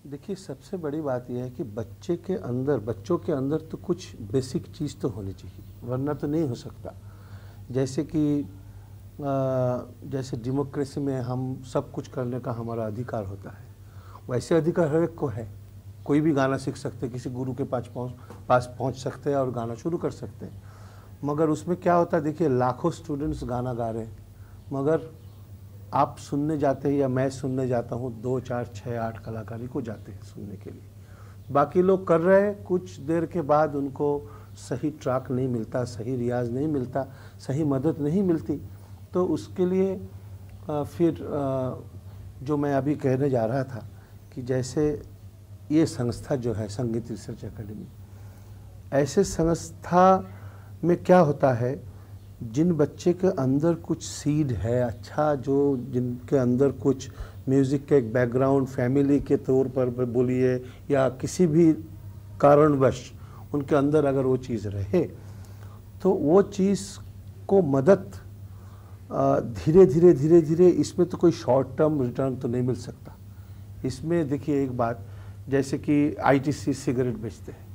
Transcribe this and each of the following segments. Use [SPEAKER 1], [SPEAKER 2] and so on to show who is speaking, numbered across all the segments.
[SPEAKER 1] देखिए, सबसे बड़ी बात यह है कि बच्चों के अंदर तो कुछ बेसिक चीज़ तो होनी चाहिए, वरना तो नहीं हो सकता। जैसे कि जैसे डेमोक्रेसी में हम सब कुछ करने का हमारा अधिकार होता है, वैसे अधिकार हर एक को है। कोई भी गाना सीख सकते हैं, किसी गुरु के पास पहुंच सकते हैं और गाना शुरू कर सकते हैं। मगर उसमें क्या होता है, देखिए लाखों स्टूडेंट्स गाना गा रहे हैं, मगर आप सुनने जाते हैं या मैं सुनने जाता हूँ, 2 4 6 8 कलाकारी को जाते हैं सुनने के लिए। बाकी लोग कर रहे हैं, कुछ देर के बाद उनको सही ट्रैक नहीं मिलता, सही रियाज नहीं मिलता, सही मदद नहीं मिलती। तो उसके लिए फिर जो मैं अभी कहने जा रहा था कि जैसे ये संस्था जो है संगीत रिसर्च एकेडमी, ऐसे संस्था में क्या होता है, जिन बच्चे के अंदर कुछ सीड है अच्छा, जो जिनके अंदर कुछ म्यूज़िक का एक बैकग्राउंड फैमिली के तौर पर बोलिए या किसी भी कारणवश उनके अंदर अगर वो चीज़ रहे, तो वो चीज़ को मदद धीरे धीरे इसमें तो कोई शॉर्ट टर्म रिटर्न तो नहीं मिल सकता। इसमें देखिए एक बात, जैसे कि आईटीसी सिगरेट बेचते हैं,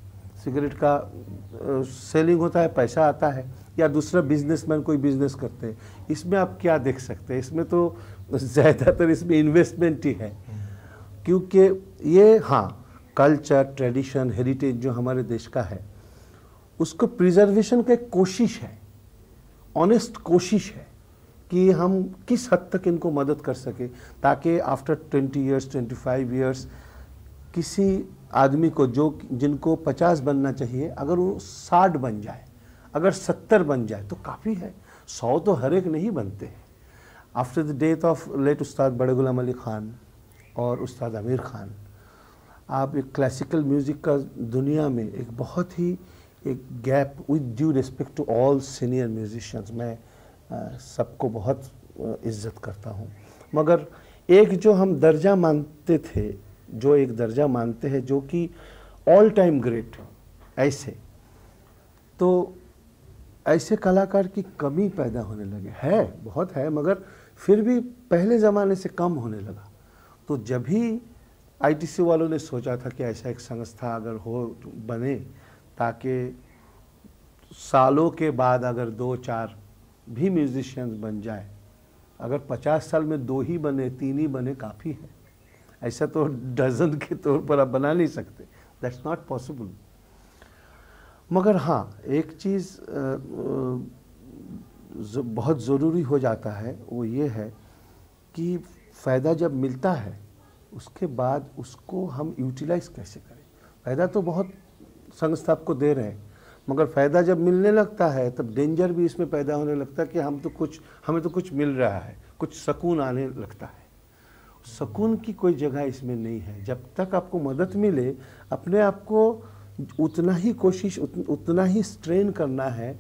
[SPEAKER 1] सिगरेट का सेलिंग होता है, पैसा आता है, या दूसरा बिजनेसमैन कोई बिजनेस करते हैं, इसमें आप क्या देख सकते हैं, इसमें तो ज़्यादातर इसमें इन्वेस्टमेंट ही है। क्योंकि ये हाँ, कल्चर ट्रेडिशन हेरिटेज जो हमारे देश का है, उसको प्रिजर्वेशन का एक कोशिश है, ऑनेस्ट कोशिश है कि हम किस हद तक इनको मदद कर सके, ताकि आफ्टर 20 ईयर्स 25 ईयर्स किसी आदमी को जिनको 50 बनना चाहिए, अगर वो 60 बन जाए, अगर 70 बन जाए तो काफ़ी है। 100 तो हर एक नहीं बनते हैं। After the death of late Ustad Bade Ghulam Ali Khan और उस्ताद आमिर खान, आप एक क्लासिकल म्यूज़िक का दुनिया में एक बहुत ही एक gap, with due respect to all senior musicians, मैं सबको बहुत इज्जत करता हूँ, मगर एक जो हम दर्जा मानते थे, जो एक दर्जा मानते हैं जो कि ऑल टाइम ग्रेट, ऐसे तो ऐसे कलाकार की कमी पैदा होने लगे, है बहुत है, मगर फिर भी पहले ज़माने से कम होने लगा। तो जब ही आईटीसी वालों ने सोचा था कि ऐसा एक संस्था अगर हो बने, ताकि सालों के बाद अगर 2 4 भी म्यूजिशियंस बन जाए, अगर 50 साल में 2 ही बने 3 ही बने काफ़ी है, ऐसा तो डजन के तौर पर आप बना नहीं सकते, दैट्स नॉट पॉसिबल। मगर हाँ, एक चीज़ बहुत ज़रूरी हो जाता है, वो ये है कि फ़ायदा जब मिलता है उसके बाद उसको हम यूटिलाइज़ कैसे करें। फ़ायदा तो बहुत संस्था आपको दे रहे हैं, मगर फ़ायदा जब मिलने लगता है तब डेंजर भी इसमें पैदा होने लगता है कि हमें तो कुछ मिल रहा है, कुछ सुकून आने लगता है। सुकून की कोई जगह इसमें नहीं है। जब तक आपको मदद मिले, अपने आप को उतना ही कोशिश, उतना ही स्ट्रेन करना है,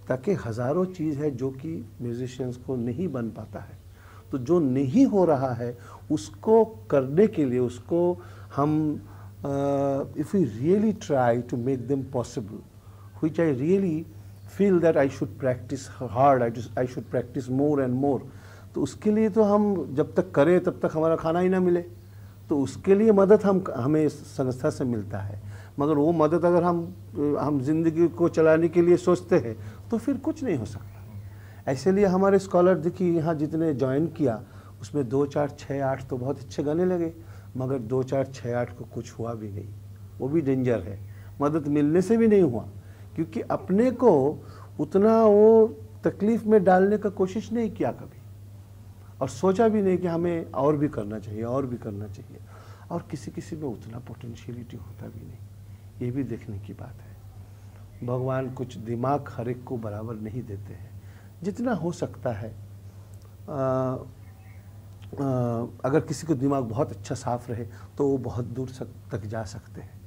[SPEAKER 1] ताकि हज़ारों चीज़ है जो कि म्यूजिशियंस को नहीं बन पाता है। तो जो नहीं हो रहा है उसको करने के लिए, उसको हम if we really try to make them possible, which I really feel that I should practice hard, I should practice more and more, तो उसके लिए तो हम जब तक करें तब तक हमारा खाना ही ना मिले, तो उसके लिए मदद हमें संस्था से मिलता है। मगर वो मदद अगर हम ज़िंदगी को चलाने के लिए सोचते हैं तो फिर कुछ नहीं हो सकता। ऐसे लिए हमारे स्कॉलर देखिए यहाँ जितने ज्वाइन किया, उसमें 2 4 6 8 तो बहुत अच्छे गाने लगे, मगर 2 4 6 8 को कुछ हुआ भी नहीं, वो भी डेंजर है। मदद मिलने से भी नहीं हुआ, क्योंकि अपने को उतना वो तकलीफ़ में डालने का कोशिश नहीं किया कभी, और सोचा भी नहीं कि हमें और भी करना चाहिए, और भी करना चाहिए। और किसी में उतना पोटेंशियलिटी होता भी नहीं, ये भी देखने की बात है। भगवान कुछ दिमाग हर एक को बराबर नहीं देते हैं। जितना हो सकता है, अगर किसी को दिमाग बहुत अच्छा साफ रहे तो वो बहुत दूर तक जा सकते हैं।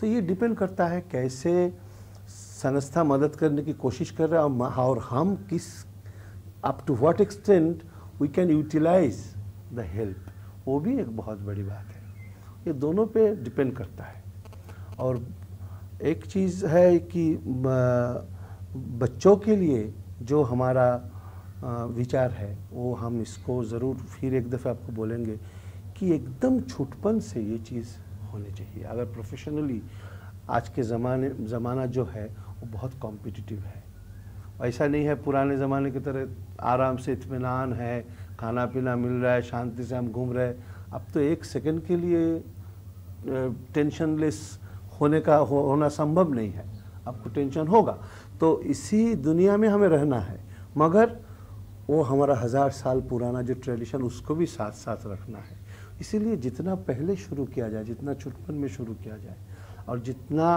[SPEAKER 1] तो ये डिपेंड करता है कैसे संस्था मदद करने की कोशिश कर रहा है, और हम किस up to what extent we can utilize the help, वो भी एक बहुत बड़ी बात है। ये दोनों पे डिपेंड करता है। और एक चीज़ है कि बच्चों के लिए जो हमारा विचार है, वो हम इसको ज़रूर फिर एक दफ़ा आपको बोलेंगे कि एकदम छुटपन से ये चीज़ होने चाहिए। अगर प्रोफेशनली आज के ज़माना जो है वो बहुत कॉम्पिटिटिव है, ऐसा नहीं है पुराने ज़माने की तरह आराम से इत्मीनान है, खाना पीना मिल रहा है, शांति से हम घूम रहे हैं। अब तो एक सेकंड के लिए टेंशनलेस होना संभव नहीं है, आपको टेंशन होगा। तो इसी दुनिया में हमें रहना है, मगर वो हमारा 1000 साल पुराना जो ट्रेडिशन उसको भी साथ साथ रखना है। इसीलिए जितना पहले शुरू किया जाए, जितना छुटपन में शुरू किया जाए और जितना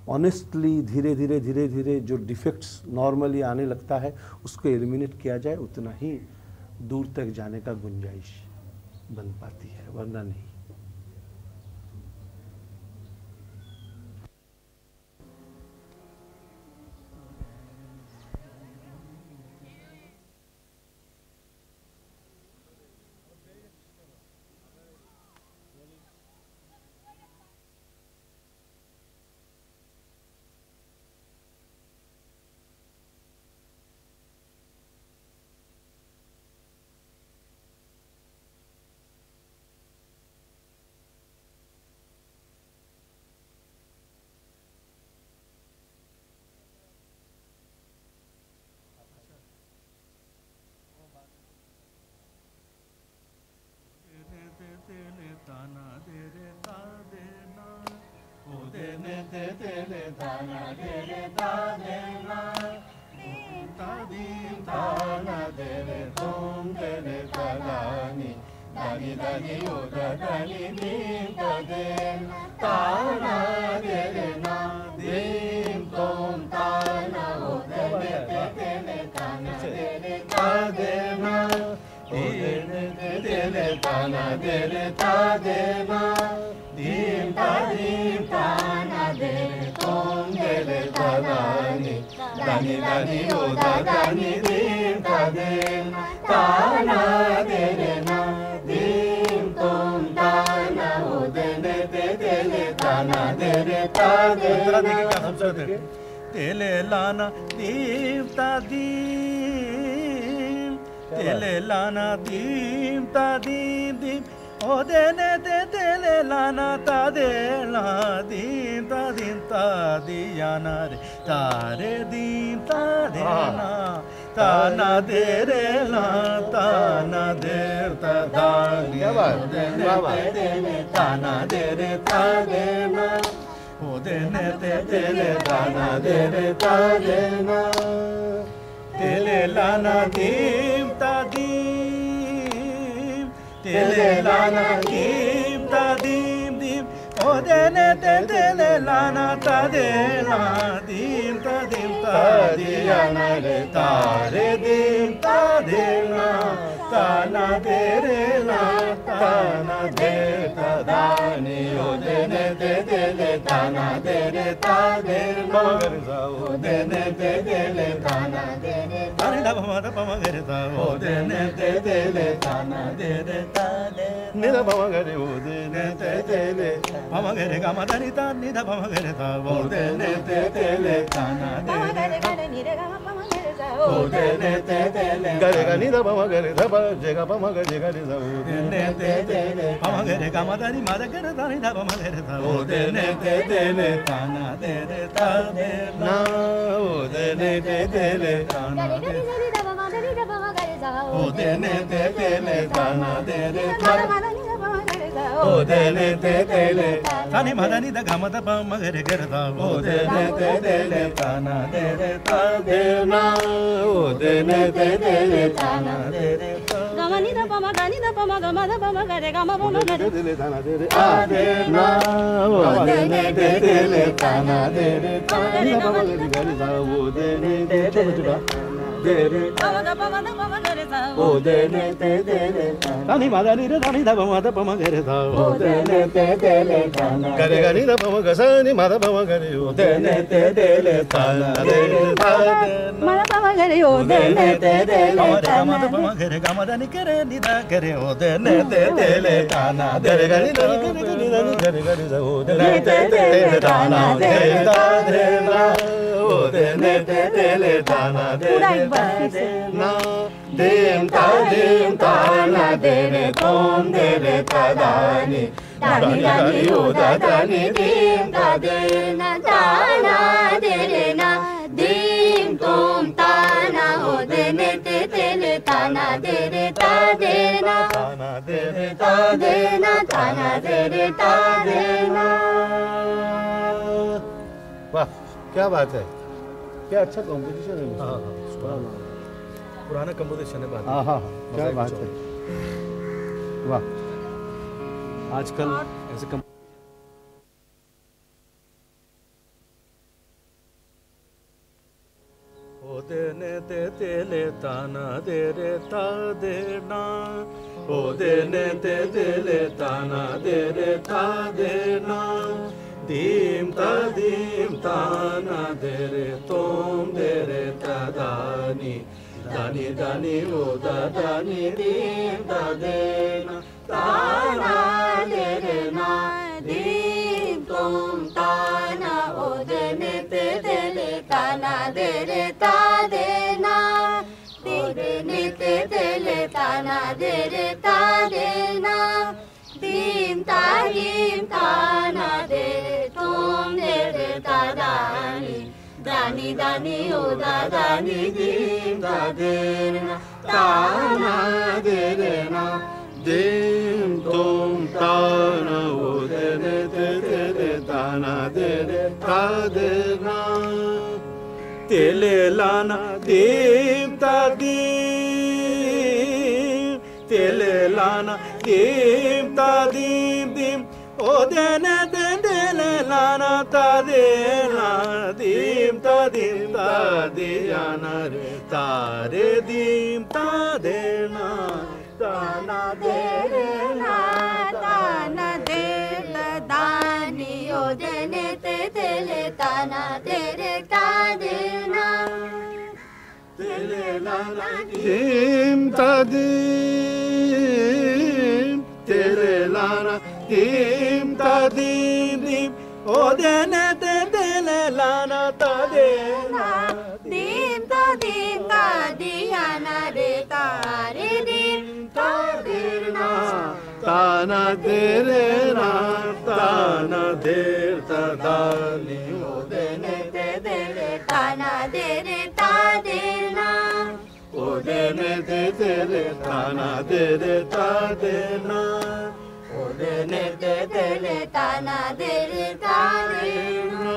[SPEAKER 1] ऑनेस्टली धीरे धीरे जो डिफेक्ट्स नॉर्मली आने लगता है उसको एलिमिनेट किया जाए, उतना ही दूर तक जाने का गुंजाइश बन पाती है, वरना नहीं।
[SPEAKER 2] तेले लाना दीप्ता दीम, तेले लाना दीप्ता दीम दीम, ओ देने दे तेले लाना ता दे ला दीम ता दियाना रे तारे दीम ता देना ताना दे रे ला ताना दे ता दानी ताना दे रे ता देना ओ देने ते तेले लाना दे रे ता देना तेले लाना दीम ता दीम, तेले लाना दीम ता दीम दीम, ओ देने ते तेले लाना ता देना दीम ता दियाना रे तारे दीम ता देना ताना दे रे ला ताना दे ता दानी ओ देने ते तेले ताना दे रे ता दे मगर जाओ देने ते तेले ताना दे रे ताने दा मगर जाओ देने ते तेले ताना दे रे ता दे नि दा मगर ओ देने ते तेले मगर गा मा दा नि ता नि दा मगर जाओ देने ते तेले ताना दे रे नि रे गा मा मगर जाओ देने ते तेले गा रे गा नि दा मगर दा जेगा मगर जेगा रे जाओ देने ते तेले मगर गा मा दा नि मा दा गा दा नि दा मगर जाओ देने ते तेले ताना दे रे ता दे ना ओ देने ते तेले ताना दे ओ देने ते तेले ताना दे रे ता ओ देने ते तेले तानी मदनी दा गम दा मगर गर दा ओ देने ते तेले ताना दे रे ता दे ना ओ देने ते तेले ताना दे रे गमनी दा पमा गनी दा पमा गम दा पमा गरे गम पमा गरे तेले ताना दे रे आ दे ना ओ देने ते तेले ताना दे रे ता नी दा पमा गरे गरे दा ओ देने ते तेले दे रे पमा दा पमा गरे दा ओ देने ते तेले तानी मदनी रे तानी दा पमा गरे दा ओ देने ते तेले ताना गरे गनी दा पमा गसनी मा दा पमा गरे ओ देने ते तेले ताना दे रे ता मा दा पमा गरे ओ देने ते तेले ताना मा दा पमा गरे गम दा नि करे नि दा करे ओ देने ते तेले ताना गरे गनी दा नि गरे गरे दा ओ देने ते तेले ताना दे ता दे ना ओ देने ते तेले ताना दे ना दीम ता ना दे रे तोम दे रे ता दानी दानी दानी ओ दा दानी दीम दा दे ना ताना दे रे ना दीम तुम ताना ओ दे ने ते ले ताना दे रे ता दे ना ताना दे रे ता दे ना ताना दे रे ता दे ना।
[SPEAKER 1] वाह क्या बात है, क्या अच्छा कॉम्पोजिशन है।
[SPEAKER 2] हाँ पुराना कंपोजिशन है बात।
[SPEAKER 1] हाँ हाँ क्या बात है, वाह।
[SPEAKER 2] आजकल ऐसे ओ दे ने ते ले ताना दे रे ता दे ना ओ दे ने ते ले ताना दे रे ता दे ना दीम ताना दे रे तोम दे रे ता दानी दानी दानी ओ दा दानी दीम दा दे ना ताना दे रे ना दीम तुम ताना ओ दे ने ते ले ताना दे रे ता दे ना दे ने ते ले ताना दे रे ता दे ना दीम ताना दे रे तुम दे रे ता दानी दानी दानी ओ दा दानी दीम दा दे ना ताना दे रे ना दीम तुम ताना ओ दे ने ते ले ताना दे रे ता दे ना तेले लाना दीम ता दीम तेले लाना दीम ता दीम दीम ओ दे ने ते ले लाना ता दे ना दीम ता दियाना रे तारे दीम ता दे ना ताना दे रे ना ताना दे दानी ओ दे ने ते ले ताना दे रे ता दे ना तेले लाना दीम ता दीम तेरे लाना दीम ता दीम दीम ओ दे ने ते ले लाना ता दे ना दीम ता दियाना रे तारे दीम ता दे ना ताना दे रे ना ताना दे ता दानी ओ दे ने ते ले ताना दे रे ता दे ना ओ दे ने ते ले ताना दे रे ता दे ना ओ दे ने ते ले ताना दे रे ता दे ना।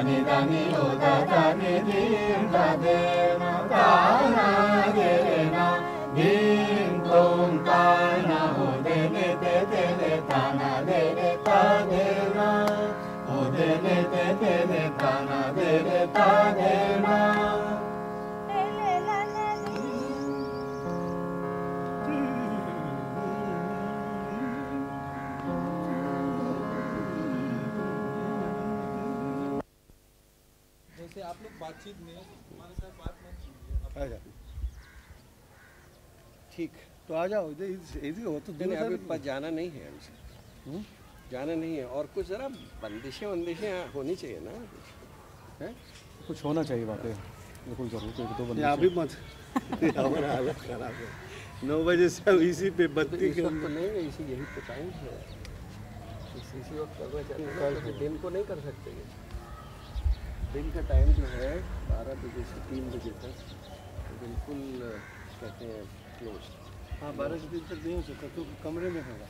[SPEAKER 2] ni da ni o da ni dim da de na ta na de na dim tom ta na o de le ta na de le ta de na o de le ta na de le ta de na.
[SPEAKER 3] जैसे आप लोग बातचीत में हमारे साथ बात मत कीजिए।
[SPEAKER 1] आ जा ठीक तो आ जाओ इधर हो तो
[SPEAKER 4] नहीं अभी पास जाना नहीं है हमसे, जाना नहीं है। और कुछ ज़रा बंदिशें होनी चाहिए ना, है
[SPEAKER 3] कुछ होना चाहिए बातें बिल्कुल ज़रूर। एक दो बंदे
[SPEAKER 1] अभी मत हमारा हालत खराब है 9 बजे से अब इसी पे बत्ती
[SPEAKER 4] इस वक्त तो नहीं है, इसी यही तो टाइम है, इसी वक्त करना चाहिए। तो दिन को नहीं कर सकते ये, दिन का टाइम जो है 12 बजे से 3 बजे तक तो बिल्कुल कहते हैं क्लोज।
[SPEAKER 1] हाँ 12 से 3 तक नहीं हो सकता तो कमरे में होगा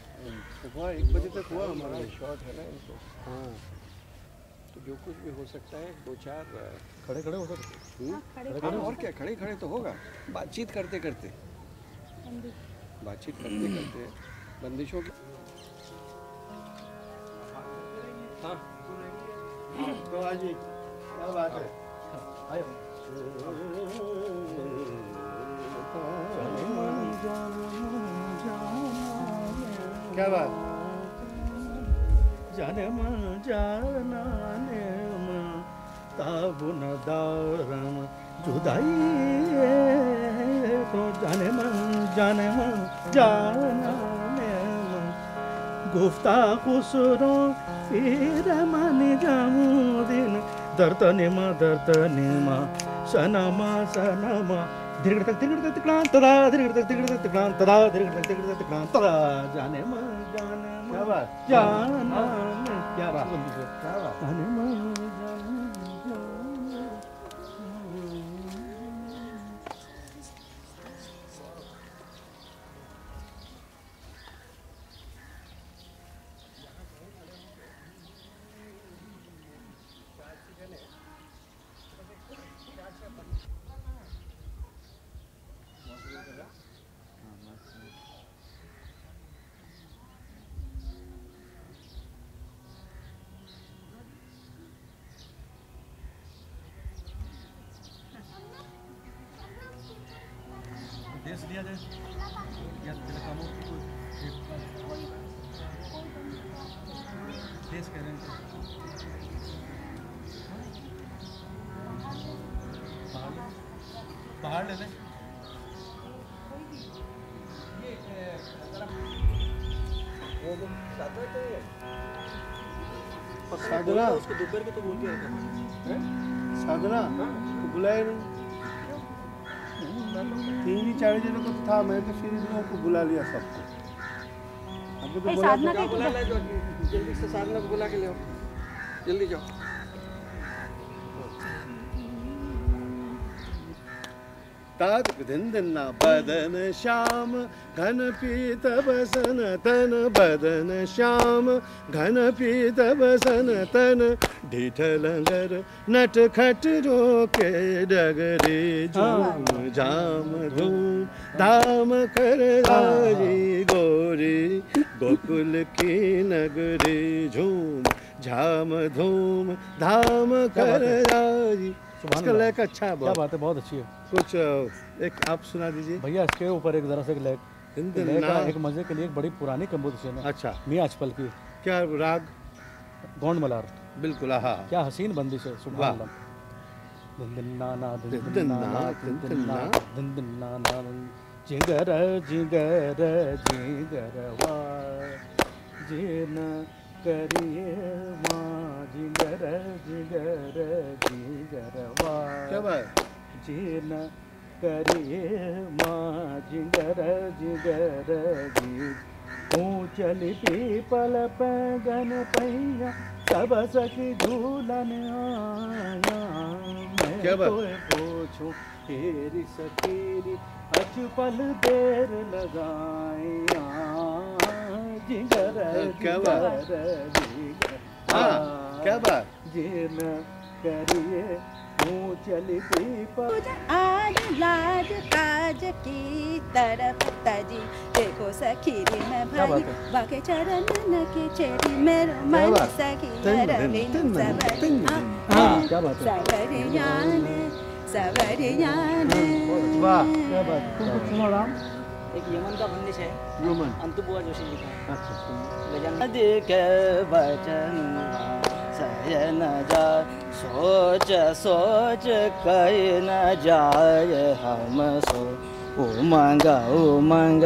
[SPEAKER 1] तो हुआ 1 बजे तक हुआ हमारा
[SPEAKER 4] शॉर्ट है ना इनको।
[SPEAKER 1] हाँ
[SPEAKER 4] तो जो कुछ भी हो सकता है 2-4
[SPEAKER 3] खड़े खड़े हो सकते।
[SPEAKER 4] हाँ और क्या, खड़े खड़े तो होगा, बातचीत करते करते बंदिशों की। हाँ
[SPEAKER 1] तो आज क्या बात है क्या बात
[SPEAKER 2] जाने मन जाना ने ताबुन दारम जुदाई तो जाने मन जाना ने गुफ्ता खुसरो फिर मन जामुदीन दर्तनिमा सनमा धीरे तक क्रांत जाने मन
[SPEAKER 1] क्या बात
[SPEAKER 2] जाना
[SPEAKER 1] क्या बात
[SPEAKER 2] जाने मन देश दिया जाए या तेरा काम हो देश कह रहे हैं पहाड़ ले लें
[SPEAKER 1] साधना
[SPEAKER 3] उसको दोपहर को तो बोल के रखा
[SPEAKER 1] साधना तो बुलाए नहीं 3-4 जनों को तो था, मैं तो फिर इन लोगों को बुला लिया सबको। अभी तो बुला
[SPEAKER 4] क्या बुला ले, जो जल्दी से साधना को बुला के ले आओ, जल्दी जाओ।
[SPEAKER 1] ताक धिंदना बदन श्याम घन पीत बसन तन बदन श्याम घन पीत बसन तन ढिठलंगर नट खट रोके डगरे झूम झाम धूम धाम कर राजी गोरी गोकुल की नगरी झूम झाम धूम धाम कर राजी। इसका लैक अच्छा है,
[SPEAKER 3] क्या बात है, बहुत अच्छी है।
[SPEAKER 1] कुछ एक आप सुना दीजिए
[SPEAKER 3] भैया। इसके ऊपर एक जरा से लैक एक मजे के लिए एक बड़ी पुरानी कंपोजिशन है।
[SPEAKER 1] अच्छा
[SPEAKER 3] मियां अचपल की।
[SPEAKER 1] क्या राग?
[SPEAKER 3] गोंड मलार।
[SPEAKER 1] बिल्कुल हाँ।
[SPEAKER 3] क्या हसीन बंदिश है, सुभान अल्लाह। जिगर जिगर जिगरवा जिन करिए माँ जिगर जिगर जिगरवा।
[SPEAKER 1] क्या बात?
[SPEAKER 2] जिन करिए माँ जिगर जिगर जी चली पीपल पैगन पैया सब सखी झूलन आया। मैं तो पूछूं तेरी सखीरी अचपल देर लगाया जिगर
[SPEAKER 1] क्या बात?
[SPEAKER 2] जिगर
[SPEAKER 1] हाँ क्या बात?
[SPEAKER 2] जिन
[SPEAKER 4] करिए हूँ चलती पर
[SPEAKER 5] आज लाज काज की तरफ तजी देखो सखी रे मैं भाई बाके चरण न के चेरी मेरो मन सखी रविन सवरियान
[SPEAKER 4] वाह क्या बात, तुम कुछ सुनो राम।
[SPEAKER 6] एक यमन का बंदिश है,
[SPEAKER 4] ह्यूमन
[SPEAKER 6] अंतुबुआ जोशी लिखा है।
[SPEAKER 4] अच्छा
[SPEAKER 6] नदी के वचन सयन जा सोच सोच कहीं न जाए हम सो उमंग उमंग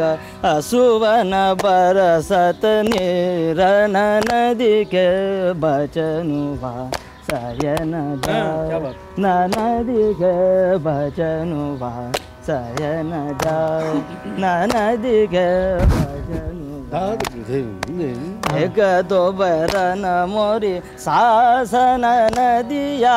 [SPEAKER 6] सुवन बरसत निरन नदी के बचनुवा सयन जा नदी के बचनुवा सयन जा नदी के बचनुवा एक तो बरन मोरी शासन नदिया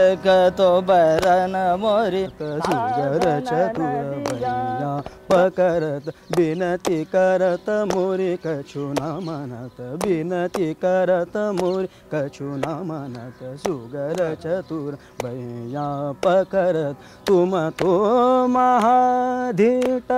[SPEAKER 6] एक तो बरन मोरी
[SPEAKER 4] सुगर चतुर भैया पकरत बिनती करत मोरी कछु न मानत बिनती करत मोरी कछु न मानत सुगर चतुर भैया पकरत तुम तो महाधीट